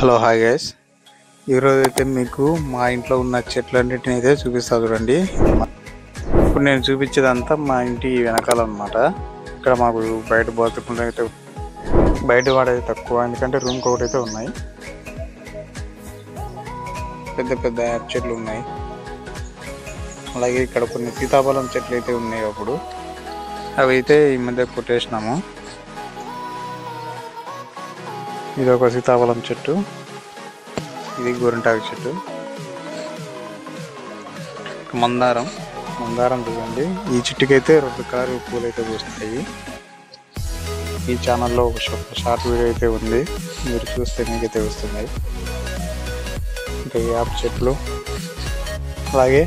Hello hi guys, ఈరోజు అయితే మీకు మా ఇంట్లో ఉన్న చెట్లన్నిటిని అయితే చూపిస్తా చూడండి. ఇప్పుడు నేను చూపించేదంతా మా ఇంటి వెనకాల అనమాట. ఇక్కడ మాకు బయట బాత్రూమ్ అయితే బయట వాడేది తక్కువ, ఎందుకంటే రూమ్కి ఒకటైతే ఉన్నాయి. పెద్ద పెద్ద యాప్ చెట్లు ఉన్నాయి. అలాగే ఇక్కడ కొన్ని సీతాఫలం చెట్లు అయితే ఉన్నాయి. అప్పుడు అవి అయితే ఈ మధ్య కొట్టేసినాము. ఇది ఒక సీతాఫలం చెట్టు, ఇది గోరింటాకు చెట్టు. మందారం చూడండి. ఈ చెట్టుకైతే 2 కారు పూలు అయితే పూస్తాయి. ఈ ఛానల్లో ఒక షార్ట్ వీడియో అయితే ఉంది, మీరు చూస్తే మీకైతే వస్తుంది. ఇంకా ఈ యాప్ చెట్లు, అలాగే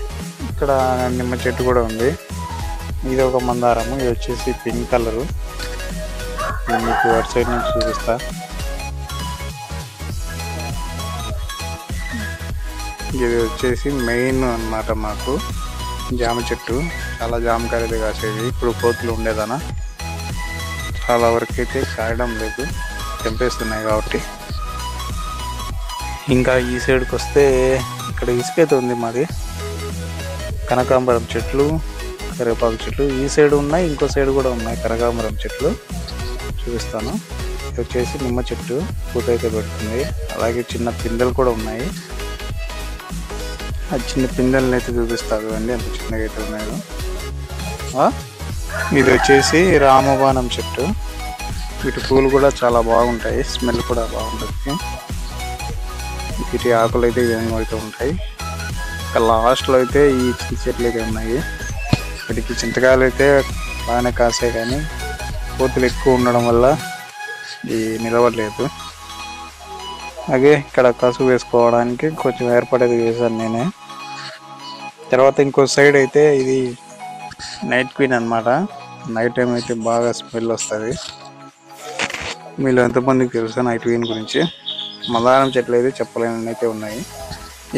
ఇక్కడ నిమ్మ చెట్టు కూడా ఉంది. ఇది ఒక మందారము, ఇది వచ్చేసి పింక్ కలరు. నేను మీకు అటు సైడ్ నుంచి చూపిస్తా. ఇది వచ్చేసి మెయిన్ అన్నమాట. మాకు జామ చెట్టు, చాలా జామకాయలు కాసేవి. ఇప్పుడు కోతులు ఉండేదనా చాలా వరకు అయితే కాయడం లేదు, తెంపేస్తున్నాయి కాబట్టి. ఇంకా ఈ సైడ్కి వస్తే ఇక్కడ ఇసుక అయితే ఉంది మాది. కనకాంబరం చెట్లు, కరివేపాకు చెట్లు ఈ సైడ్ ఉన్నాయి, ఇంకో సైడ్ కూడా ఉన్నాయి కనకాంబరం చెట్లు. చూపిస్తాను. ఇది వచ్చేసి నిమ్మ చెట్టు, పూత అయితే పెడుతుంది. అలాగే చిన్న పిందెలు కూడా ఉన్నాయి. ఆ చిన్న పిందెలను అయితే చూపిస్తారు అండి, అంత చిన్నగా అయితే ఉన్నాయో. ఇది వచ్చేసి రామబాణం చెట్టు. వీటి పూలు కూడా చాలా బాగుంటాయి, స్మెల్ కూడా బాగుంటుంది. వీటి ఆకులు అయితే ఈ విధంగా అయితే ఉంటాయి. ఇంకా లాస్ట్లో అయితే ఈ చింత చెట్లు అయితే ఉన్నాయి. వీటికి చింతకాయలు అయితే బాగానే కాసాయి, కానీ కోతులు ఎక్కువ ఉండడం వల్ల ఈ నిలవట్లేదు. అలాగే ఇక్కడ కసువు వేసుకోవడానికి కొంచెం ఏర్పడేది వేసాను నేనే. తర్వాత ఇంకో సైడ్ అయితే ఇది నైట్ క్వీన్ అనమాట. నైట్ టైం అయితే బాగా స్మెల్ వస్తుంది. మీలో ఎంతమందికి తెలుసా నైట్ క్వీన్ గురించి? మందారం చెట్లు అయితే చెప్పలేని అయితే ఉన్నాయి.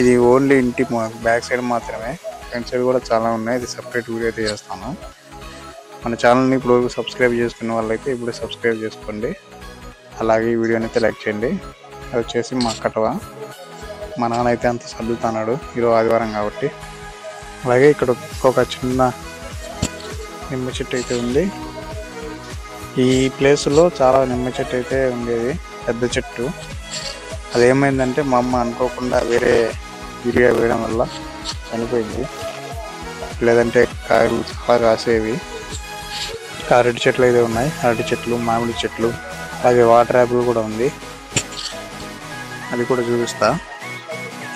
ఇది ఓన్లీ ఇంటి బ్యాక్ సైడ్ మాత్రమే, ఫ్రంట్ సైడ్ కూడా చాలా ఉన్నాయి. ఇది సపరేట్ వీడియో అయితే చేస్తాను. మన ఛానల్ని ఇప్పుడు సబ్స్క్రైబ్ చేసుకునే వాళ్ళైతే ఇప్పుడే సబ్స్క్రైబ్ చేసుకోండి. అలాగే ఈ వీడియోని అయితే లైక్ చేయండి. అది వచ్చేసి మా కటవ. మా నాన్న అయితే అంత సర్దుతున్నాడు, ఈరోజు ఆదివారం కాబట్టి. అలాగే ఇక్కడ ఒక చిన్న నిమ్మ చెట్టు అయితే ఉంది. ఈ ప్లేస్లో చాలా నిమ్మ చెట్టు అయితే ఉండేది, పెద్ద చెట్టు. అదేమైందంటే మా అమ్మ అనుకోకుండా వేరే యూరియా వేయడం వల్ల చనిపోయింది. లేదంటే కాయలు చాలా కాసేవి. అరటి చెట్లు అయితే ఉన్నాయి, అరటి చెట్లు, మామిడి చెట్లు, అలాగే వాటర్ యాపిల్ కూడా ఉంది. అది కూడా చూపిస్తా.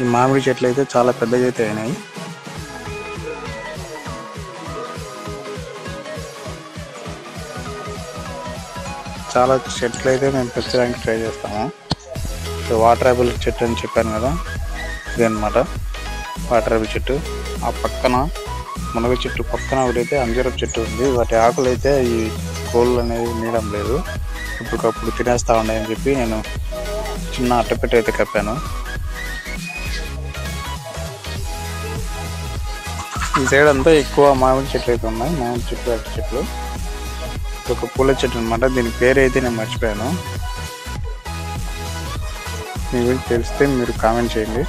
ఈ మామిడి చెట్లు అయితే చాలా పెద్దగా అయితే అయినాయి. చాలా చెట్లు అయితే మేము పెంచడానికి ట్రై చేస్తాము. సో వాటర్ యాపిల్ చెట్టు అని చెప్పాను కదా, ఇదన్నమాట వాటర్ యాపిల్ చెట్టు. ఆ పక్కన మునగ చెట్టు పక్కన ఒకటైతే అంజూరపు చెట్టు ఉంది. వాటి ఆకులు అయితే ఈ కోళ్ళు అనేది నీయడం లేదు, ఇప్పటికప్పుడు తినేస్తూ ఉన్నాయని చెప్పి నేను చిన్న అట్టపెట్ట అయితే కప్పాను. ఈ సైడ్ అంతా ఎక్కువ మామిడి చెట్లు అయితే ఉన్నాయి. మామిడి చెట్లు, అరటి చెట్లు. ఒక పూల చెట్టు అనమాట, దీని పేరు అయితే నేను మర్చిపోయాను. మీ గురించి తెలిస్తే మీరు కామెంట్ చేయండి.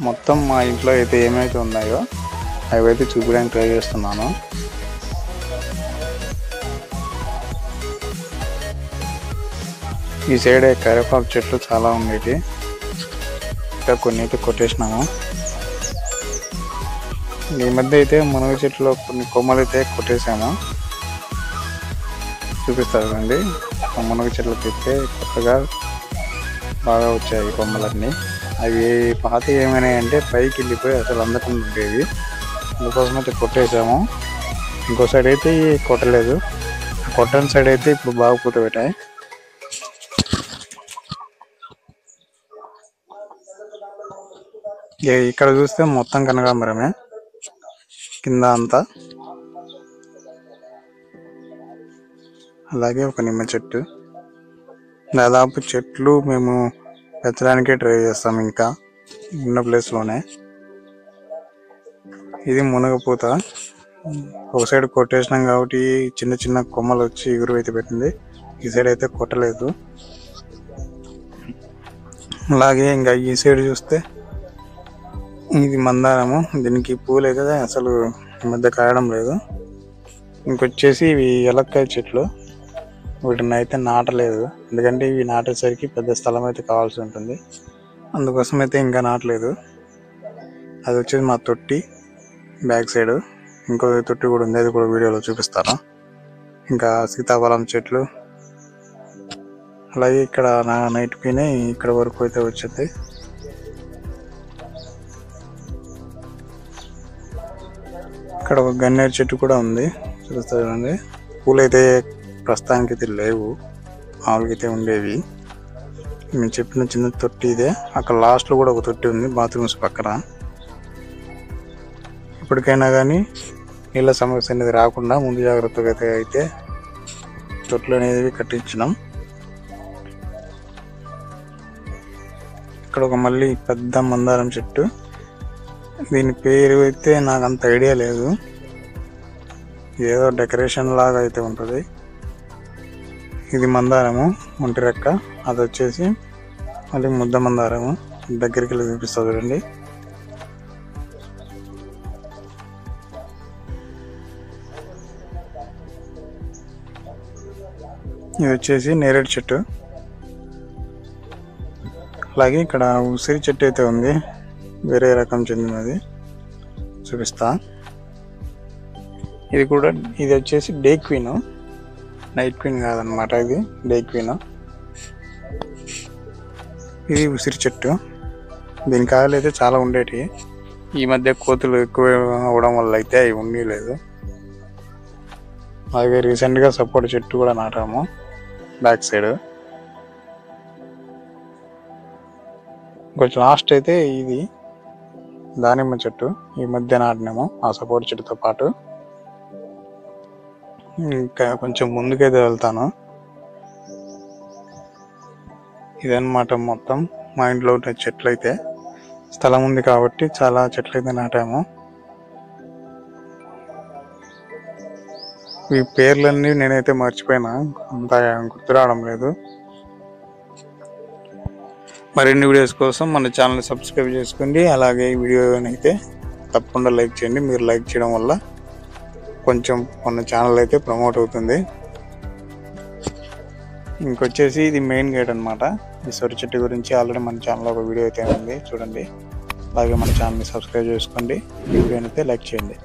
మొత్తం మా ఇంట్లో అయితే ఏమైతే ఉన్నాయో అవైతే చూపించడానికి ట్రై చేస్తున్నాను. ఈ సైడ్ కరివేపాకు చెట్లు చాలా ఉండేవి, ఇంకా కొన్ని అయితే కొట్టేసినాము. ఈ మధ్య అయితే మునగ చెట్లు కొన్ని కొమ్మలు అయితే కొట్టేసాము. చూపిస్తారు అండి. ఆ మునగ చెట్లకి అయితే కొత్తగా బాగా వచ్చాయి కొమ్మలన్నీ. అవి పాత ఏమైనాయంటే పైకి వెళ్ళిపోయి అసలు అందకుండా ఉండేవి, అందుకోసం అయితే కొట్టేసాము. ఇంకో సైడ్ అయితే కొట్టలేదు, కొట్టని సైడ్ అయితే ఇప్పుడు బాగా పూత పెట్టాయి. ఇక్కడ చూస్తే మొత్తం కనకాంబరమే కింద అంతా. అలాగే ఒక నిమ్మ చెట్టు. దాదాపు చెట్లు మేము పెంచడానికే ట్రై చేస్తాం, ఇంకా ఉన్న ప్లేస్లోనే. ఇది మునగ పూత. ఒక సైడ్ కొట్టేసినాం కాబట్టి చిన్న చిన్న కొమ్మలు వచ్చి ఎగురు అయితే పెట్టింది. ఈ సైడ్ అయితే కొట్టలేదు. అలాగే ఇంకా ఈ సైడ్ చూస్తే ఇది మందారము. దీనికి పూలు అయితే అసలు ఈ మధ్య కాయడం లేదు. ఇంకొచ్చేసి ఇవి ఎలక్కాయ చెట్లు. వీటిని అయితే నాటలేదు, ఎందుకంటే ఇవి నాటేసరికి పెద్ద స్థలం అయితే కావాల్సి ఉంటుంది. అందుకోసం అయితే ఇంకా నాటలేదు. అది వచ్చేసి మా తొట్టి బ్యాక్ సైడ్. ఇంకో తొట్టి కూడా ఉంది, అది కూడా వీడియోలో చూపిస్తాను. ఇంకా సీతాఫలం చెట్లు. అలాగే ఇక్కడ నైట్ పైన ఇక్కడ వరకు అయితే వచ్చింది. ఇక్కడ ఒక గన్నేరు చెట్టు కూడా ఉంది, చూస్తా చూడండి. పూలు అయితే ప్రస్తుతానికి అయితే లేవు, మామూలుగా అయితే ఉండేవి. నేను చెప్పిన చిన్న తొట్టి ఇదే. అక్కడ లాస్ట్లో కూడా ఒక తొట్టి ఉంది బాత్రూమ్స్ పక్కన. ఇప్పటికైనా కానీ నీళ్ళ సమస్య అనేది రాకుండా ముందు జాగ్రత్తగా అయితే తొట్లు అనేవి కట్టించినాం. ఇక్కడ ఒక మళ్ళీ పెద్ద మందారం చెట్టు. దీని పేరు అయితే నాకు అంత ఐడియా లేదు, ఏదో డెకరేషన్ లాగా అయితే ఉంటుంది. ఇది మందారము ఒంటి రెక్క, అది వచ్చేసి మళ్ళీ ముద్ద మందారము. దగ్గరికి వెళ్ళి చూపిస్తా చూడండి. ఇది వచ్చేసి నేరేడు చెట్టు. అలాగే ఇక్కడ ఉసిరి చెట్టు అయితే ఉంది, వేరే రకం చెందినది, చూపిస్తా. ఇది వచ్చేసి డే క్వీన్, నైట్ క్వీన్ కాదనమాట, ఇది డే క్వీన్. ఇది ఉసిరి చెట్టు. దీని కాయలు అయితే చాలా ఉండేటివి. ఈ మధ్య కోతులు ఎక్కువ అవడం వల్ల అయితే అవి ఉండలేదు. అలాగే రీసెంట్గా సపోటా చెట్టు కూడా నాటాము బ్యాక్ సైడ్. కొంచెం లాస్ట్ అయితే ఇది దానిమ్మ చెట్టు ఈ మధ్య నాటినాము ఆ సపోటా చెట్టుతో పాటు. ఇంకా కొంచెం ముందుకైతే వెళ్తాను. ఇదన్నమాట మొత్తం మా ఇంట్లో ఉన్న చెట్లు. అయితే స్థలం ఉంది కాబట్టి చాలా చెట్లు అయితే నాటాము. ఈ పేర్లన్నీ నేనైతే మర్చిపోయినా, అంత గుర్తు రావడం లేదు. మరిన్ని వీడియోస్ కోసం మన ఛానల్ సబ్స్క్రైబ్ చేసుకోండి. అలాగే ఈ వీడియోని అయితే తప్పకుండా లైక్ చేయండి. మీరు లైక్ చేయడం వల్ల కొంచెం మన ఛానల్ అయితే ప్రమోట్ అవుతుంది. ఇంకొచ్చేసి ఇది మెయిన్ గేట్ అనమాట. ఈ సొరి చెట్టు గురించి ఆల్రెడీ మన ఛానల్లో ఒక వీడియో అయితే ఉంది, చూడండి. అలాగే మన ఛానల్ని సబ్స్క్రైబ్ చేసుకోండి, ఈ వీడియోని అయితే లైక్ చేయండి.